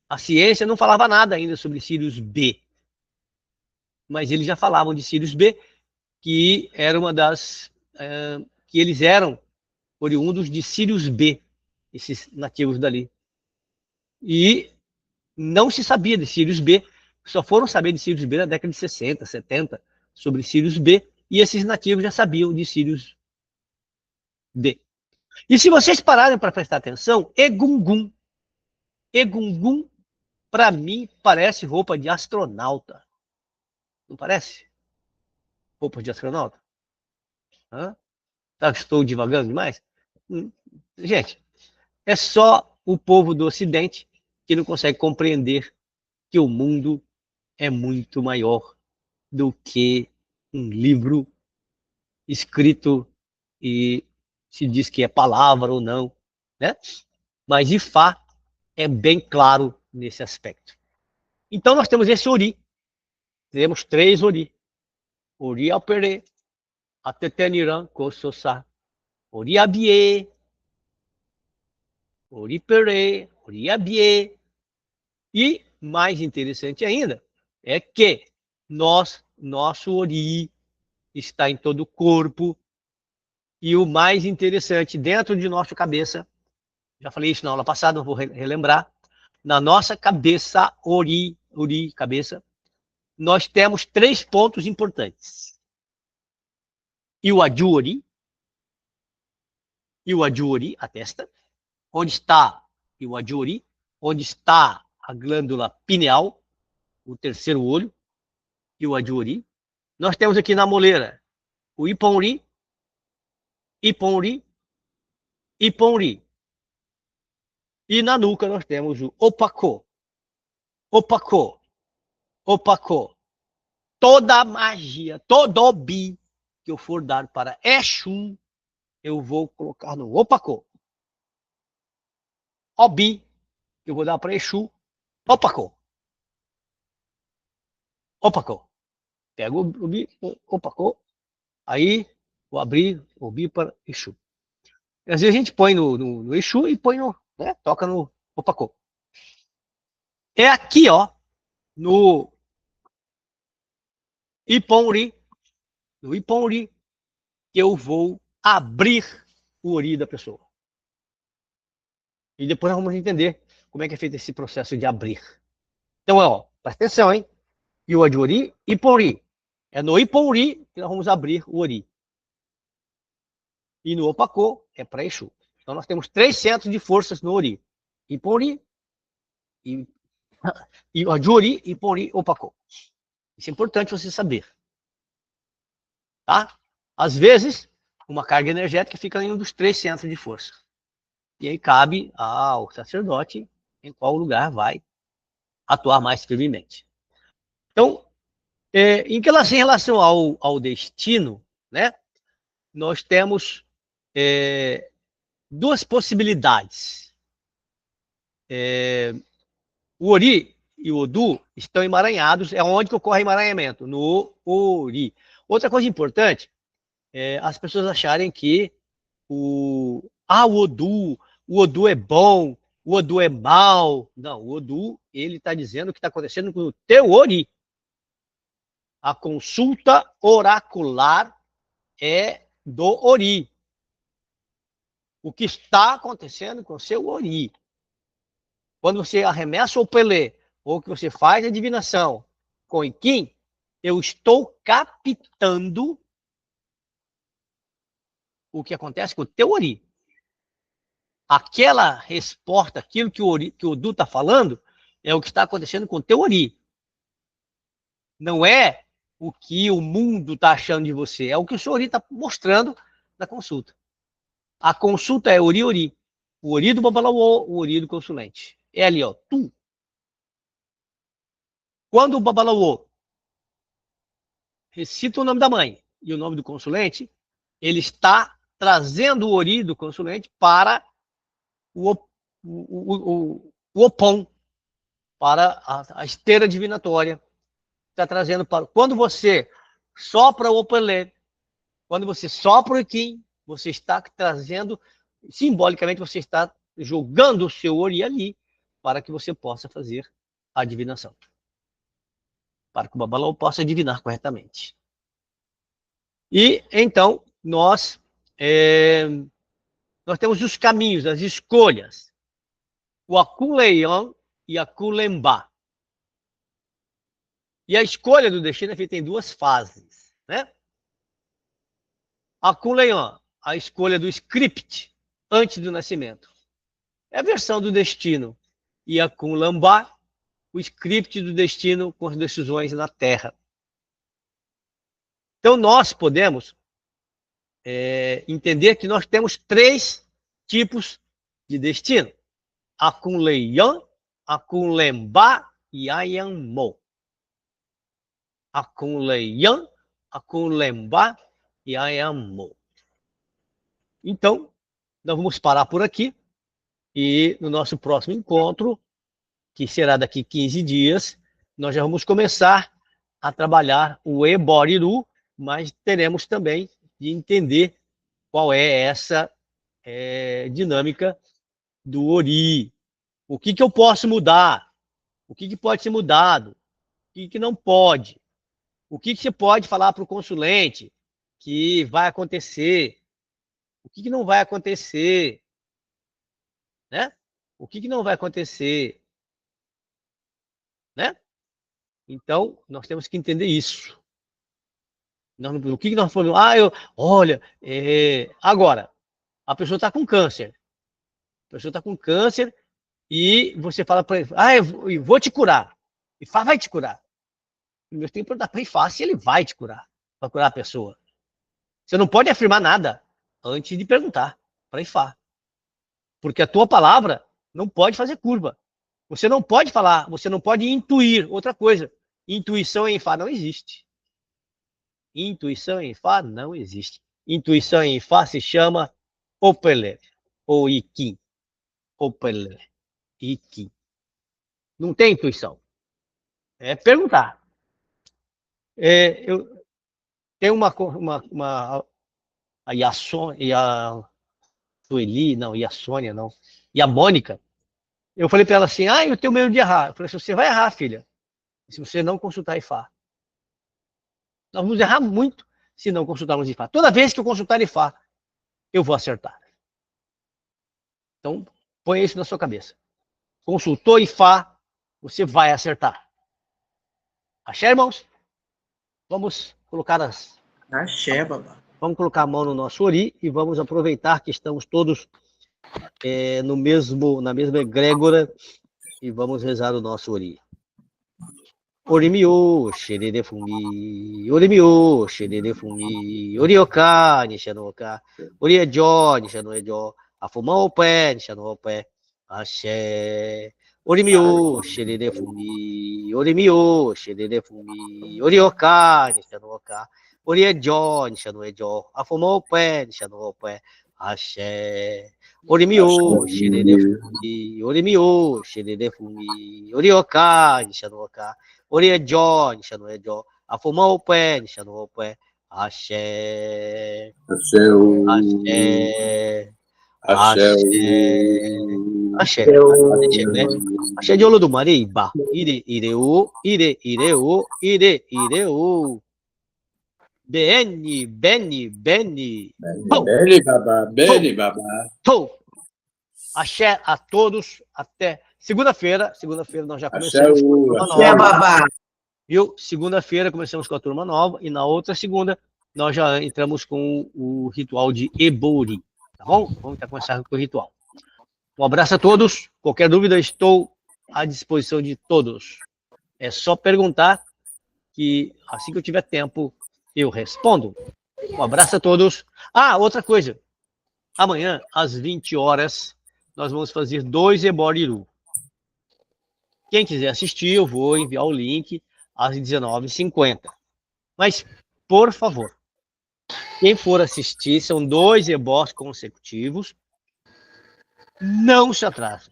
A ciência não falava nada ainda sobre Sirius B, mas eles já falavam de Sirius B, que era uma das... que eles eram oriundos de Sirius B, esses nativos dali. E não se sabia de Sirius B, só foram saber de Sirius B na década de 60, 70, sobre Sirius B, e esses nativos já sabiam de Sirius B. E se vocês pararem para prestar atenção, Egungun, para mim, parece roupa de astronauta. Não parece? Roupa de astronauta? Hã? Tá, estou divagando demais? Gente, é só o povo do Ocidente que não consegue compreender que o mundo é muito maior do que um livro escrito e se diz que é palavra ou não, né? Mas Ifá é bem claro nesse aspecto. Então, nós temos esse Ori. Temos 3 Ori. Ori Alperê, Ateteniran Kososa, Ori Abie, Ori Perê, Ori Abie. E, mais interessante ainda, é que nosso Ori está em todo o corpo. E o mais interessante, dentro de nossa cabeça, já falei isso na aula passada, não vou relembrar, na nossa cabeça, cabeça, nós temos 3 pontos importantes. E o Ori, a testa, onde está o Ori, onde está a glândula pineal, o terceiro olho, e o Ori. Nós temos aqui na moleira o Iponri, Iponri, Iponri. E na nuca nós temos o Opacô, Opacô, Opacô. Toda a magia, todo o bi que eu for dar para Exu, eu vou colocar no Opacô. Obi que eu vou dar para Exu, Opacô. Opacô. Pego o bi, Opacô. Aí vou abrir o bi para Exu. E às vezes a gente põe no Exu e põe no, né, toca no Opacô. É aqui, ó, no Iponri, que eu vou abrir o Ori da pessoa. E depois nós vamos entender como é que é feito esse processo de abrir. Então, ó, presta atenção, hein? E o Ori, Iponri. É no Iponri que nós vamos abrir o Ori. E no Opacô é para Exu. Então nós temos 3 centros de forças no Ori. Iponri, e Ori, Iponri, Opacô. Isso é importante você saber. Tá? Às vezes, uma carga energética fica em um dos 3 centros de força. E aí cabe ao sacerdote em qual lugar vai atuar mais firmemente. Então, em relação ao destino, né, nós temos 2 possibilidades. O Ori e o Odu estão emaranhados, é onde que ocorre emaranhamento, no Ori. Outra coisa importante é as pessoas acharem que o Odu é bom, o Odu é mal. Não, o Odu, ele está dizendo o que está acontecendo com o teu Ori. A consulta oracular é do Ori. O que está acontecendo com o seu Ori. Quando você arremessa o Pelé, ou que você faz a divinação com Iquim, eu estou captando o que acontece com o teu Ori. Aquela resposta, aquilo que o Odu está falando, é o que está acontecendo com o teu Ori. Não é o que o mundo está achando de você, é o que o seu Ori está mostrando na consulta. A consulta é Ori. O Ori do Babalaô, o Ori do consulente. É ali, ó, tu. Quando o Babalaô recita o nome da mãe e o nome do consulente, ele está trazendo o Ori do consulente para o Opon, para a esteira divinatória. Está trazendo para. Quando você sopra o Opelê, quando você sopra o Iquim, você está trazendo, simbolicamente, você está jogando o seu Ori ali para que você possa fazer a divinação. Para que o Babalaô possa divinar corretamente. E, então, nós temos os caminhos, as escolhas. O Akuleian e Akulembá. E a escolha do destino é feita em 2 fases, né? Akuleian, a escolha do script antes do nascimento. É a versão do destino. E Akulambá, o script do destino com as decisões na Terra. Então, nós podemos entender que nós temos 3 tipos de destino. Akunleian, Akunlembá e Ayanmo. Akunleian, Akunlembá e Ayanmo. Então, nós vamos parar por aqui e no nosso próximo encontro, que será daqui 15 dias, nós já vamos começar a trabalhar o Eboriru, mas teremos também de entender qual é essa dinâmica do Ori. O que eu posso mudar? O que pode ser mudado? O que não pode? O que você pode falar para o consulente que vai acontecer? O que não vai acontecer? Né? O que não vai acontecer? Né? Então, nós temos que entender isso. O que nós falamos? Olha, agora, a pessoa está com câncer. A pessoa está com câncer e você fala para ele, eu vou te curar. E fala, vai te curar. Primeiro tem que perguntar para ele se ele vai te curar, para curar a pessoa. Você não pode afirmar nada antes de perguntar para Ifá. Porque a tua palavra não pode fazer curva. Você não pode falar, você não pode intuir outra coisa. Intuição em Ifá não existe. Intuição em Ifá não existe. Intuição em Ifá se chama Opeler, ou Ikim. Opeler, Ikim. Não tem intuição. É perguntar. Eu tenho a Sueli, não, e a Sônia, não. E a Mônica. Eu falei para ela assim, eu tenho medo de errar. Eu falei assim, você vai errar, filha, se você não consultar Ifá. Nós vamos errar muito se não consultarmos Ifá. Toda vez que eu consultar Ifá, eu vou acertar. Então, põe isso na sua cabeça. Consultou Ifá, você vai acertar. Axé, irmãos? Vamos colocar Axé, babá. Vamos colocar a mão no nosso Ori e vamos aproveitar que estamos todos na mesma egrégora e vamos rezar o nosso Ori. Orimiô, xerere fumi, orimiô, xerere fumi, orioka, nishanoka, oriejo, nishanoejo, afumão o pé, nishano o pé, axé. Orimiô, xerere fumi, orimiô, xerere fumi, orioka, nishanoka, oriejo, nishanoejo, afumão o pé, nishano o pé, axé. Orimiô, xerere fumi, orimiô, xerere fumi, orioka, nishanoka, Oriejo, Nishanoejo, Afumou o pé, Nishanou o pé, Axé, Axé, Axé, Axé, né? Axé de Olodumare, Iba, Ireu, Ireu, Beni, Beni, babá, Beni, babá. Axé a todos, até segunda-feira. Segunda-feira nós já Axé, começamos com a turma axé, nova. babá. Viu? Segunda-feira começamos com a turma nova e na outra segunda nós já entramos com o ritual de Ebori, tá bom? Vamos começar com o ritual. Um abraço a todos. Qualquer dúvida, estou à disposição de todos. É só perguntar que assim que eu tiver tempo, eu respondo. Um abraço a todos. Outra coisa. Amanhã, às 20 horas, nós vamos fazer 2 Eboriru. Quem quiser assistir, eu vou enviar o link às 19h50. Mas, por favor, quem for assistir, são 2 ebós consecutivos, não se atrase.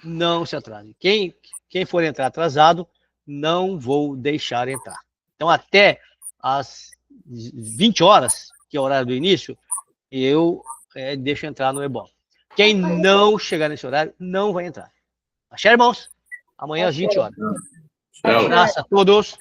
Não se atrase. Quem for entrar atrasado, não vou deixar entrar. Então, até às 20 horas, que é o horário do início, eu deixo entrar no ebó. Quem não chegar nesse horário, não vai entrar. Achei, irmãos? Amanhã às 20 horas. Um abraço a todos.